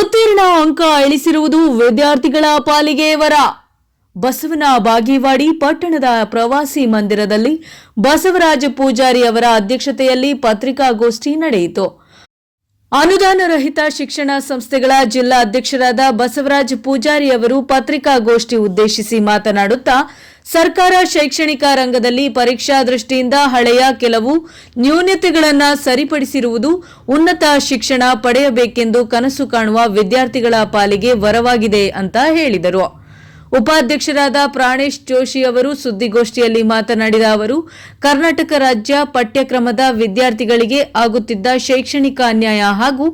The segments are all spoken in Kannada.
ಉತ್ತೀರ್ಣ ಅಂಕ ಇಳಿಸಿರುವುದು ವಿದ್ಯಾರ್ಥಿಗಳ ಪಾಲಿಗೆ ವರ. ಬಸವನ ಬಾಗೇವಾಡಿ ಪಟ್ಟಣದ ಪ್ರವಾಸಿ ಮಂದಿರದಲ್ಲಿ ಬಸವರಾಜ ಪೂಜಾರಿ ಅವರ ಅಧ್ಯಕ್ಷತೆಯಲ್ಲಿ ಪತ್ರಿಕಾಗೋಷ್ಠಿ ನಡೆಯಿತು. ಅನುದಾನ ರಹಿತ ಶಿಕ್ಷಣ ಸಂಸ್ಥೆಗಳ ಜಿಲ್ಲಾ ಅಧ್ಯಕ್ಷರಾದ ಬಸವರಾಜ ಪೂಜಾರಿ ಅವರು ಪತ್ರಿಕಾಗೋಷ್ಠಿ ಉದ್ದೇಶಿಸಿ ಮಾತನಾಡುತ್ತಾ, ಸರ್ಕಾರ ಶೈಕ್ಷಣಿಕ ರಂಗದಲ್ಲಿ ಪರೀಕ್ಷಾ ದೃಷ್ಟಿಯಿಂದ ಹಳೆಯ ಕೆಲವು ನ್ಯೂನತೆಗಳನ್ನು ಸರಿಪಡಿಸಿರುವುದು ಉನ್ನತ ಶಿಕ್ಷಣ ಪಡೆಯಬೇಕೆಂದು ಕನಸು ಕಾಣುವ ವಿದ್ಯಾರ್ಥಿಗಳ ಪಾಲಿಗೆ ವರವಾಗಿದೆ ಅಂತ ಹೇಳಿದರು. ಉಪಾಧ್ಯಕ್ಷರಾದ ಪ್ರಾಣೇಶ್ ಜೋಶಿ ಅವರು ಸುದ್ದಿಗೋಷ್ಠಿಯಲ್ಲಿ ಮಾತನಾಡಿದ ಅವರು, ಕರ್ನಾಟಕ ರಾಜ್ಯ ಪಠ್ಯಕ್ರಮದ ವಿದ್ಯಾರ್ಥಿಗಳಿಗೆ ಆಗುತ್ತಿದ್ದ ಶೈಕ್ಷಣಿಕ ಅನ್ಯಾಯ ಹಾಗೂ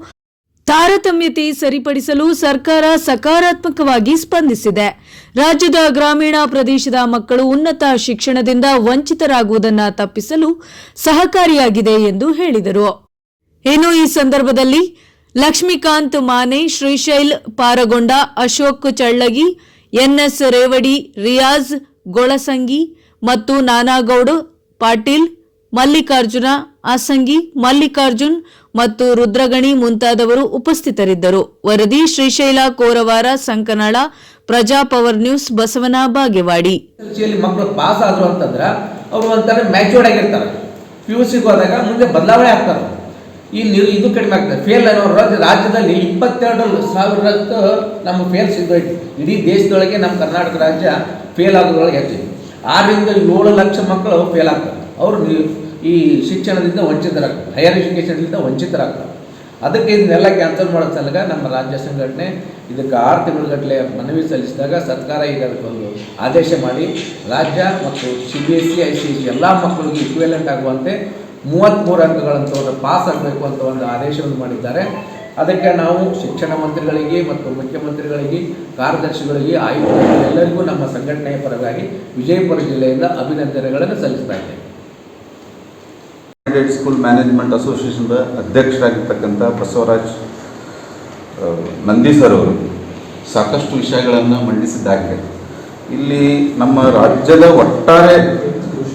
ತಾರತಮ್ಯತೆ ಸರಿಪಡಿಸಲು ಸರ್ಕಾರ ಸಕಾರಾತ್ಮಕವಾಗಿ ಸ್ಪಂದಿಸಿದೆ. ರಾಜ್ಯದ ಗ್ರಾಮೀಣ ಪ್ರದೇಶದ ಮಕ್ಕಳು ಉನ್ನತ ಶಿಕ್ಷಣದಿಂದ ವಂಚಿತರಾಗುವುದನ್ನು ತಪ್ಪಿಸಲು ಸಹಕಾರಿಯಾಗಿದೆ ಎಂದು ಹೇಳಿದರು. ಇನ್ನು ಈ ಸಂದರ್ಭದಲ್ಲಿ ಲಕ್ಷ್ಮೀಕಾಂತ್ ಮಾನೆ, ಶ್ರೀಶೈಲ್ ಪಾರಗೊಂಡ, ಅಶೋಕ್ ಚಳ್ಳಗಿ, ಎನ್ಎಸ್ ರೇವಡಿ, ರಿಯಾಜ್ ಗೊಳಸಂಗಿ ಮತ್ತು ನಾನಾಗೌಡ ಪಾಟೀಲ್, ಮಲ್ಲಿಕಾರ್ಜುನ ಆಸಂಗಿ, ಮಲ್ಲಿಕಾರ್ಜುನ್ ಮತ್ತು ರುದ್ರಗಣಿ ಮುಂತಾದವರು ಉಪಸ್ಥಿತರಿದ್ದರು. ವರದಿ ಶ್ರೀಶೈಲ ಕೋರವಾರ, ಸಂಕನಾಳ, ಪ್ರಜಾ ಪವರ್ ನ್ಯೂಸ್, ಬಸವನ ಬಾಗೇವಾಡಿ. ಮಕ್ಕಳು ಪಾಸ್ ಆದ್ರು ಅಂತಂದ್ರೆ ಅವರು ಒಂಥರ ಮ್ಯಾಚೂರ್ಡ್ ಆಗಿರ್ತಾರೆ. PUCಗೆ ಹೋದಾಗ ಮುಂದೆ ಬದಲಾವಣೆ ಆಗ್ತಾರೆ. ಇದು ಕಡಿಮೆ ಆಗ್ತದೆ. ಫೇಲ್ ಅನ್ನೋ ರಾಜ್ಯದಲ್ಲಿ 22,000 ನಮ್ಮ ಫೇಲ್ಸ್ ಇದ್ದೋಯ್ತು. ಇಡೀ ದೇಶದೊಳಗೆ ನಮ್ಮ ಕರ್ನಾಟಕ ರಾಜ್ಯ ಫೇಲ್ ಆಗೋದ್ರೊಳಗೆ ಹೆಚ್ಚಿದೆ. 6ರಿಂದ 7 ಲಕ್ಷ ಮಕ್ಕಳು ಫೇಲ್ ಆಗ್ತಾರೆ. ಅವರು ಈ ಶಿಕ್ಷಣದಿಂದ ವಂಚಿತರಾಗ್ತಾರೆ, ಹೈಯರ್ ಎಜುಕೇಷನ್ದಿಂದ ವಂಚಿತರಾಗ್ತಾರೆ. ಅದಕ್ಕೆ ಇದನ್ನೆಲ್ಲ ಕ್ಯಾನ್ಸಲ್ ಮಾಡೋ ಸಲಗ ನಮ್ಮ ರಾಜ್ಯ ಸಂಘಟನೆ ಇದಕ್ಕೆ 6 ತಿಂಗಳುಗಟ್ಟಲೆ ಮನವಿ ಸಲ್ಲಿಸಿದಾಗ ಸರ್ಕಾರ ಈಗ ಅದಕ್ಕೊಂದು ಆದೇಶ ಮಾಡಿ ರಾಜ್ಯ ಮತ್ತು CBSE ICSE ಎಲ್ಲ ಮಕ್ಕಳಿಗೆ ಇಕ್ವಿವೆಲೆಂಟ್ ಆಗುವಂತೆ 33 ಅಂಕಗಳನ್ನು ಪಾಸ್ ಆಗಬೇಕು ಅಂತ ಒಂದು ಆದೇಶವನ್ನು ಮಾಡಿದ್ದಾರೆ. ಅದಕ್ಕೆ ನಾವು ಶಿಕ್ಷಣ ಮಂತ್ರಿಗಳಿಗೆ ಮತ್ತು ಮುಖ್ಯಮಂತ್ರಿಗಳಿಗೆ, ಕಾರ್ಯದರ್ಶಿಗಳಿಗೆ, ಆಯುಕ್ತರಿಗೆ ಎಲ್ಲರಿಗೂ ನಮ್ಮ ಸಂಘಟನೆಯ ಪರವಾಗಿ ವಿಜಯಪುರ ಜಿಲ್ಲೆಯಿಂದ ಅಭಿನಂದನೆಗಳನ್ನು ಸಲ್ಲಿಸ್ತಾ ಇದ್ದೇವೆ. ಸ್ಕೂಲ್ ಮ್ಯಾನೇಜ್ಮೆಂಟ್ ಅಸೋಸಿಯೇಷನ್ದ ಅಧ್ಯಕ್ಷರಾಗಿರ್ತಕ್ಕಂಥ ಬಸವರಾಜ್ ನಂದಿ ಸರ್ ಅವರು ಸಾಕಷ್ಟು ವಿಷಯಗಳನ್ನು ಮಂಡಿಸಿದ್ದಾರೆ. ಇಲ್ಲಿ ನಮ್ಮ ರಾಜ್ಯದ ಒಟ್ಟಾರೆ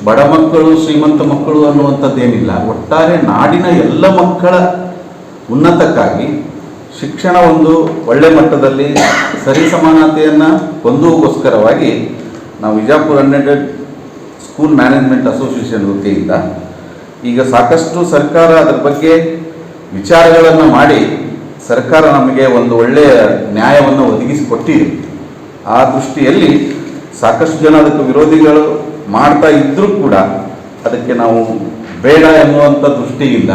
ಬಡ ಮಕ್ಕಳು, ಶ್ರೀಮಂತ ಮಕ್ಕಳು ಅನ್ನುವಂಥದ್ದೇನಿಲ್ಲ, ಒಟ್ಟಾರೆ ನಾಡಿನ ಎಲ್ಲ ಮಕ್ಕಳ ಉನ್ನತಕ್ಕಾಗಿ ಶಿಕ್ಷಣ ಒಂದು ಒಳ್ಳೆ ಮಟ್ಟದಲ್ಲಿ ಸರಿಸಮಾನತೆಯನ್ನು ಹೊಂದುವಗೋಸ್ಕರವಾಗಿ ನಾವು Vijayapura unaided school management association ವತಿಯಿಂದ ಈಗ ಸಾಕಷ್ಟು ಸರ್ಕಾರ ಅದರ ಬಗ್ಗೆ ವಿಚಾರಗಳನ್ನು ಮಾಡಿ ಸರ್ಕಾರ ನಮಗೆ ಒಂದು ಒಳ್ಳೆಯ ನ್ಯಾಯವನ್ನು ಒದಗಿಸಿಕೊಟ್ಟಿದೆ. ಆ ದೃಷ್ಟಿಯಲ್ಲಿ ಸಾಕಷ್ಟು ಜನ ಅದಕ್ಕೆ ವಿರೋಧಿಗಳು ಮಾಡ್ತಾ ಇದ್ದರೂ ಕೂಡ ಅದಕ್ಕೆ ನಾವು ಬೇಡ ಎನ್ನುವಂಥ ದೃಷ್ಟಿಯಿಂದ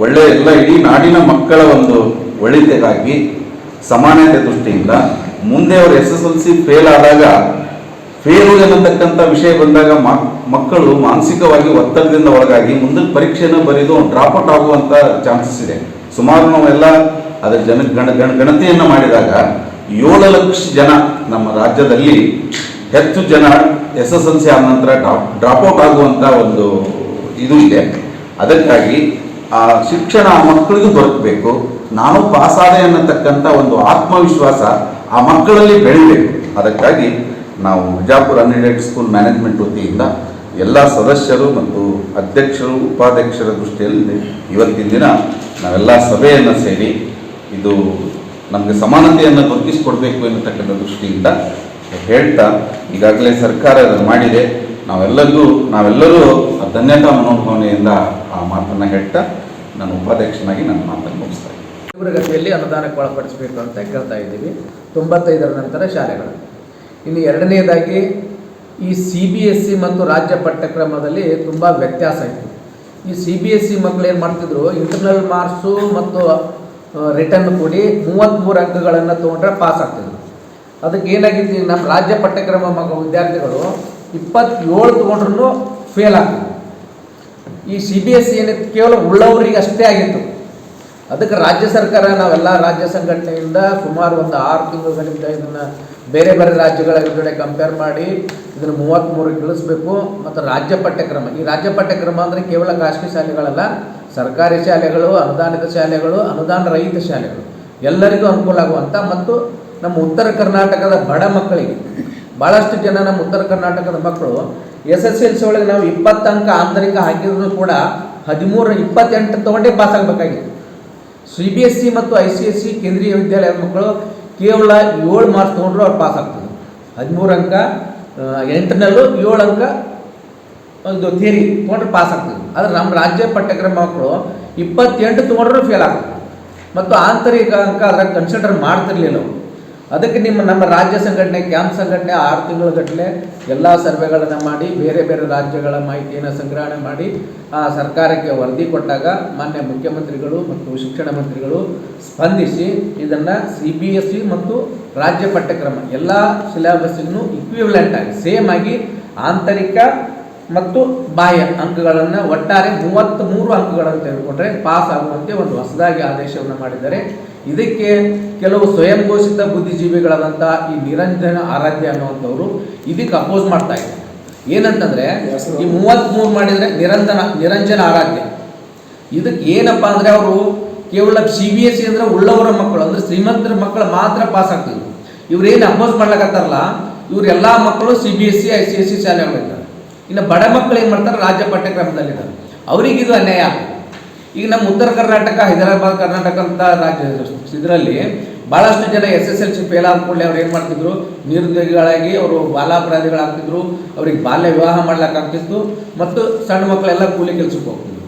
ಒಳ್ಳೆಯ ಎಲ್ಲ ಇಡೀ ನಾಡಿನ ಮಕ್ಕಳ ಒಂದು ಒಳಿತಿಗಾಗಿ ಸಮಾನತೆ ದೃಷ್ಟಿಯಿಂದ ಮುಂದೆ ಅವರು SSLC ಫೇಲ್ ಆದಾಗ, ಫೇಲು ಎನ್ನತಕ್ಕಂಥ ವಿಷಯ ಬಂದಾಗ ಮಕ್ಕಳು ಮಾನಸಿಕವಾಗಿ ಒತ್ತಡದಿಂದ ಒಳಗಾಗಿ ಮುಂದಿನ ಪರೀಕ್ಷೆಯನ್ನು ಬರೆದು ಡ್ರಾಪ್ಔಟ್ ಆಗುವಂಥ ಚಾನ್ಸಸ್ ಇದೆ. ಸುಮಾರು ನಾವೆಲ್ಲ ಅದರ ಗಣತಿಯನ್ನು ಮಾಡಿದಾಗ 7 ಲಕ್ಷ ಜನ ನಮ್ಮ ರಾಜ್ಯದಲ್ಲಿ ಹೆಚ್ಚು ಜನ SSLC ಆದ ನಂತರ ಡ್ರಾಪ್ಔಟ್ ಆಗುವಂಥ ಒಂದು ಇದು ಇದೆ. ಅದಕ್ಕಾಗಿ ಆ ಶಿಕ್ಷಣ ಆ ಮಕ್ಕಳಿಗೂ ದೊರಕಬೇಕು, ನಾನು ಪಾಸಾದೆ ಅನ್ನತಕ್ಕಂಥ ಒಂದು ಆತ್ಮವಿಶ್ವಾಸ ಆ ಮಕ್ಕಳಲ್ಲಿ ಬೆಳಿಬೇಕು. ಅದಕ್ಕಾಗಿ ನಾವು ವಿಜಯಪುರ ಅನ್ಎಡೆಡ್ ಸ್ಕೂಲ್ ಮ್ಯಾನೇಜ್ಮೆಂಟ್ ವತಿಯಿಂದ ಎಲ್ಲ ಸದಸ್ಯರು ಮತ್ತು ಅಧ್ಯಕ್ಷರು, ಉಪಾಧ್ಯಕ್ಷರ ದೃಷ್ಟಿಯಲ್ಲಿ ಇವತ್ತಿನ ದಿನ ನಾವೆಲ್ಲ ಸಭೆಯನ್ನು ಸೇರಿ ಇದು ನಮಗೆ ಸಮಾನತೆಯನ್ನು ದೊರಕಿಸಿಕೊಡ್ಬೇಕು ಎನ್ನತಕ್ಕಂಥ ದೃಷ್ಟಿಯಿಂದ ಹೇಳ್ತಾ, ಈಗಾಗಲೇ ಸರ್ಕಾರ ಮಾಡಿದೆ, ನಾವೆಲ್ಲರೂ ಧನ್ಯತಾ ಮನೋಭಾವನೆಯಿಂದ ಆ ಮಾತನ್ನು ಹೇಳ್ತಾ ನಾನು ಉಪಾಧ್ಯಕ್ಷನಾಗಿ ನನ್ನ ಮಾತನ್ನು ಮುಗಿಸ್ತಾ ಇದ್ದೀನಿ. ತೀವ್ರಗತಿಯಲ್ಲಿ ಅನುದಾನಕ್ಕೆ ಒಳಪಡಿಸಬೇಕು ಅಂತ ಕೇಳ್ತಾ ಇದ್ದೀವಿ. 95ರ ನಂತರ ಶಾಲೆಗಳು. ಇನ್ನು ಎರಡನೇದಾಗಿ ಈ CBSE ಮತ್ತು ರಾಜ್ಯ ಪಠ್ಯಕ್ರಮದಲ್ಲಿ ತುಂಬ ವ್ಯತ್ಯಾಸ ಇತ್ತು. ಈ CBSE ಮಕ್ಕಳು ಏನು ಮಾಡ್ತಿದ್ರು, ಇಂಟರ್ನಲ್ ಮಾರ್ಕ್ಸು ಮತ್ತು ರಿಟರ್ನ್ ಕೂಡಿ 33 ಅಂಕಗಳನ್ನು ತೊಗೊಂಡ್ರೆ ಪಾಸ್ ಆಗ್ತಿದ್ರು. ಅದಕ್ಕೆ ಏನಾಗಿತ್ತು, ನಮ್ಮ ರಾಜ್ಯ ಪಠ್ಯಕ್ರಮ ವಿದ್ಯಾರ್ಥಿಗಳು 27 ತೊಗೊಂಡ್ರೂ ಫೇಲ್ ಆಗ್ತಿದ್ರು. ಈ CBSE ಏನಿತ್ತು ಕೇವಲ ಉಳ್ಳವರಿಗೆ ಅಷ್ಟೇ ಆಗಿತ್ತು. ಅದಕ್ಕೆ ರಾಜ್ಯ ಸರ್ಕಾರ ನಾವೆಲ್ಲ ರಾಜ್ಯ ಸಂಘಟನೆಯಿಂದ ಸುಮಾರು ಒಂದು 6 ತಿಂಗಳುಗಳಿಂದ ಇದನ್ನು ಬೇರೆ ಬೇರೆ ರಾಜ್ಯಗಳ ಜೊತೆ ಕಂಪೇರ್ ಮಾಡಿ ಇದನ್ನು 33ಕ್ಕೆ ಇಳಿಸ್ಬೇಕು. ಮತ್ತು ರಾಜ್ಯ ಪಠ್ಯಕ್ರಮ, ಈ ರಾಜ್ಯ ಪಠ್ಯಕ್ರಮ ಅಂದರೆ ಕೇವಲ ಖಾಸಗಿ ಶಾಲೆಗಳಲ್ಲ, ಸರ್ಕಾರಿ ಶಾಲೆಗಳು, ಅನುದಾನಿತ ಶಾಲೆಗಳು, ಅನುದಾನ ರಹಿತ ಶಾಲೆಗಳು ಎಲ್ಲರಿಗೂ ಅನುಕೂಲ ಆಗುವಂಥ ಮತ್ತು ನಮ್ಮ ಉತ್ತರ ಕರ್ನಾಟಕದ ಬಡ ಮಕ್ಕಳಿಗೆ ಭಾಳಷ್ಟು ಜನ ನಮ್ಮ ಉತ್ತರ ಕರ್ನಾಟಕದ ಮಕ್ಕಳು SSLC ಒಳಗೆ ನಾವು 20 ಅಂಕ ಆಂತರಿಕ ಹಾಕಿದ್ರು ಕೂಡ 13, 28 ತೊಗೊಂಡೇ ಪಾಸ್ ಆಗಬೇಕಾಗಿತ್ತು. CBSE ಮತ್ತು ICSE ಕೇಂದ್ರೀಯ ವಿದ್ಯಾಲಯದ ಮಕ್ಕಳು ಕೇವಲ 7 ಮಾರ್ಕ್ಸ್ ತೊಗೊಂಡ್ರು ಅವ್ರು ಪಾಸ್ ಆಗ್ತದೆ. 13 ಅಂಕ ಇಂಟರ್ನಲ್ಲು, 7 ಅಂಕ ಒಂದು ಥಿಯರಿ ತೊಗೊಂಡ್ರೆ ಪಾಸ್ ಆಗ್ತದೆ. ಆದರೆ ನಮ್ಮ ರಾಜ್ಯ ಪಠ್ಯಕ್ರಮ ಮಕ್ಕಳು 28 ತೊಗೊಂಡ್ರೂ ಫೇಲ್ ಆಗ್ತದೆ ಮತ್ತು ಆಂತರಿಕ ಅಂಕ ಅದ್ರಾಗ ಕನ್ಸಿಡರ್ ಮಾಡ್ತಿರ್ಲಿಲ್ಲ ಅವರು. ಅದಕ್ಕೆ ನಮ್ಮ ರಾಜ್ಯ ಸಂಘಟನೆ, ಕ್ಯಾಂಪ್ ಸಂಘಟನೆ 6 ತಿಂಗಳಗಟ್ಟಲೆ ಎಲ್ಲ ಸರ್ವೆಗಳನ್ನು ಮಾಡಿ ಬೇರೆ ಬೇರೆ ರಾಜ್ಯಗಳ ಮಾಹಿತಿಯನ್ನು ಸಂಗ್ರಹಣೆ ಮಾಡಿ ಆ ಸರ್ಕಾರಕ್ಕೆ ವರದಿ ಕೊಟ್ಟಾಗ ಮಾನ್ಯ ಮುಖ್ಯಮಂತ್ರಿಗಳು ಮತ್ತು ಶಿಕ್ಷಣ ಮಂತ್ರಿಗಳು ಸ್ಪಂದಿಸಿ ಇದನ್ನು CBSE ಮತ್ತು ರಾಜ್ಯ ಪಠ್ಯಕ್ರಮ ಎಲ್ಲ ಸಿಲೆಬಸ್ಸಿಗೂ ಇಕ್ವಿವಲೆಂಟ್ ಆಗಿ ಸೇಮ್ ಆಗಿ ಆಂತರಿಕ ಮತ್ತು ಬಾಹ್ಯ ಅಂಕಗಳನ್ನು ಒಟ್ಟಾರೆ 33 ಅಂಕಗಳನ್ನು ತೆಗೆದುಕೊಂಡ್ರೆ ಪಾಸ್ ಆಗುವಂತೆ ಒಂದು ಹೊಸದಾಗಿ ಆದೇಶವನ್ನು ಮಾಡಿದ್ದಾರೆ. ಇದಕ್ಕೆ ಕೆಲವು ಸ್ವಯಂ ಘೋಷಿತ ಬುದ್ಧಿಜೀವಿಗಳಾದಂಥ ಈ ನಿರಂಜನ ಆರಾಧ್ಯ ಅನ್ನುವಂಥವ್ರು ಇದಕ್ಕೆ ಅಪೋಸ್ ಮಾಡ್ತಾ ಇದ್ದಾರೆ. ಏನಂತಂದರೆ ಈ 33 ಮಾಡಿದರೆ ನಿರಂಜನ ಆರಾಧ್ಯ ಇದಕ್ಕೆ ಏನಪ್ಪ ಅಂದರೆ ಅವರು ಕೇವಲ CBSE ಅಂದರೆ ಉಳ್ಳವರ ಮಕ್ಕಳು ಅಂದರೆ ಶ್ರೀಮಂತರ ಮಕ್ಕಳು ಮಾತ್ರ ಪಾಸ್ ಆಗ್ತಿದ್ರು. ಇವ್ರೇನು ಅಪೋಸ್ ಮಾಡ್ಲಿಕ್ಕತ್ತಾರಲ್ಲ ಇವರೆಲ್ಲ ಮಕ್ಕಳು CBSE ICSE ಶಾಲೆಗಳಿದ್ದಾರೆ. ಇನ್ನು ಬಡ ಮಕ್ಕಳು ಏನು ಮಾಡ್ತಾರೆ ರಾಜ್ಯ ಪಠ್ಯಕ್ರಮದಲ್ಲಿದ್ದಾರೆ, ಅವರಿಗಿದು ಅನ್ಯಾಯ ಆಗ್ತದೆ. ಈಗ ನಮ್ಮ ಉತ್ತರ ಕರ್ನಾಟಕ, ಹೈದರಾಬಾದ್, ಕರ್ನಾಟಕ ಅಂತ ರಾಜ್ಯ ಇದರಲ್ಲಿ ಭಾಳಷ್ಟು ಜನ SSLC ಫೇಲ್ ಆದ ಕೂಡಲೇ ಅವ್ರು ಏನು ಮಾಡ್ತಿದ್ರು, ನಿರುದ್ಯೋಗಿಗಳಾಗಿ ಅವರು ಬಾಲಾಪರಾಧಿಗಳಾಗ್ತಿದ್ರು, ಅವ್ರಿಗೆ ಬಾಲ್ಯ ವಿವಾಹ ಮಾಡ್ಲಿಕ್ಕಾಗ್ತಿತ್ತು ಮತ್ತು ಸಣ್ಣ ಮಕ್ಕಳೆಲ್ಲ ಕೂಲಿ ಕೆಲಸಕ್ಕೆ ಹೋಗ್ತಿದ್ರು.